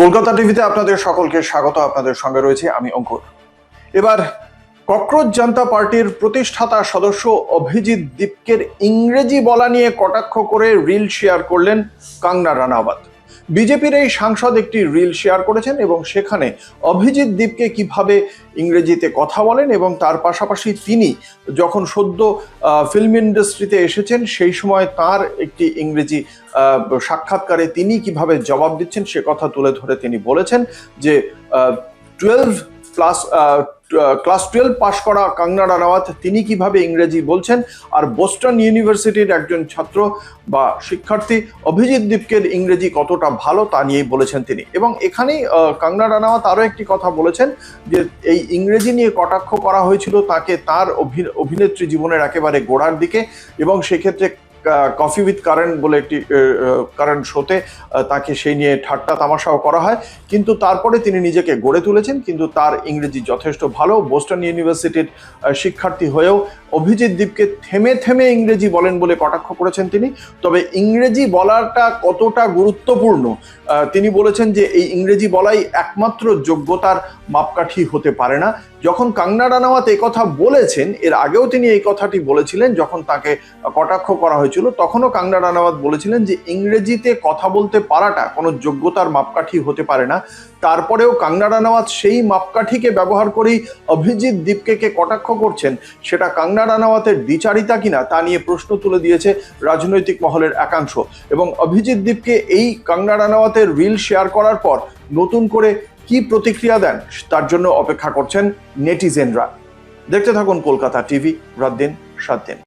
কলকাতা টিভিতে আপনাদের সকলকে স্বাগত। আপনাদের সঙ্গে রয়েছে আমি অঙ্কুর। এবার ককরোচ জনতা পার্টির প্রতিষ্ঠাতা সদস্য অভিজিৎ দীপকের ইংরেজি বলা নিয়ে কটাক্ষ করে রিল শেয়ার করলেন কঙ্গনা রানাওয়াত। বিজেপির এই সাংসদ একটি রিল শেয়ার করেছেন এবং সেখানে অভিজিৎ দীপকে কিভাবে ইংরেজিতে কথা বলেন এবং তার পাশাপাশি তিনি যখন সদ্য ফিল্ম ইন্ডাস্ট্রিতে এসেছেন সেই সময় তার একটি ইংরেজি সাক্ষাৎকারে তিনি কিভাবে জবাব দিচ্ছেন সে কথা তুলে ধরে তিনি বলেছেন যে ক্লাস 12 পাশ করা কঙ্গনা রানাওয়াত তিনি কিভাবে ইংরেজি বলছেন, আর বোস্টন ইউনিভার্সিটির একজন ছাত্র বা শিক্ষার্থী অভিজিৎ দীপকের ইংরেজি কতটা ভালো তা নিয়েই বলেছেন তিনি। এবং এখানেই কঙ্গনা রানাওয়াত আরও একটি কথা বলেছেন যে এই ইংরেজি নিয়ে কটাক্ষ করা হয়েছিল তাকে তার অভিনেত্রী জীবনের একেবারে গোড়ার দিকে, এবং সেক্ষেত্রে কফি উইথ কারেন্ট বলে একটি কারেন্ট শোতে তাকে সেই নিয়ে ঠাট্টা তামাশাও করা হয়, কিন্তু তারপরে তিনি নিজেকে গড়ে তুলেছেন, কিন্তু তার ইংরেজি যথেষ্ট ভালো। বোস্টন ইউনিভার্সিটির শিক্ষার্থী হয়েও অভিজিৎ দীপকে থেমে থেমে ইংরেজি বলেন বলে কটাক্ষ করেছেন তিনি। তবে ইংরেজি বলাটা কতটা গুরুত্বপূর্ণ তিনি বলেছেন যে এই ইংরেজি বলাই একমাত্র যোগ্যতার মাপকাঠি হতে পারে না। যখন কঙ্গনা রানাওয়াত এই কথা বলেছেন, এর আগেও তিনি এই কথাটি বলেছিলেন যখন তাকে কটাক্ষ করা হয়েছিল, তখনও কঙ্গনা রানাওয়াত বলেছিলেন যে ইংরেজিতে কথা বলতে পারাটা কোনো যোগ্যতার মাপকাঠি হতে পারে না। তারপরেও কঙ্গনা রানাওয়াত সেই মাপকাঠিকে ব্যবহার করেই অভিজিৎ দীপকে কটাক্ষ করছেন, সেটা কঙ্গনা রানাওয়াতের দ্বিচারিতা কিনা তা নিয়ে প্রশ্ন তুলে দিয়েছে রাজনৈতিক মহলের একাংশ। এবং অভিজিৎ দীপকে এই কঙ্গনা রানাওয়াতের রিল শেয়ার করার পর নতুন করে কি প্রতিক্রিয়া দেন তার জন্য অপেক্ষা করছেন নেটিজেনরা। দেখতে থাকুন কলকাতা টিভি, রাত দিন 7 দিন।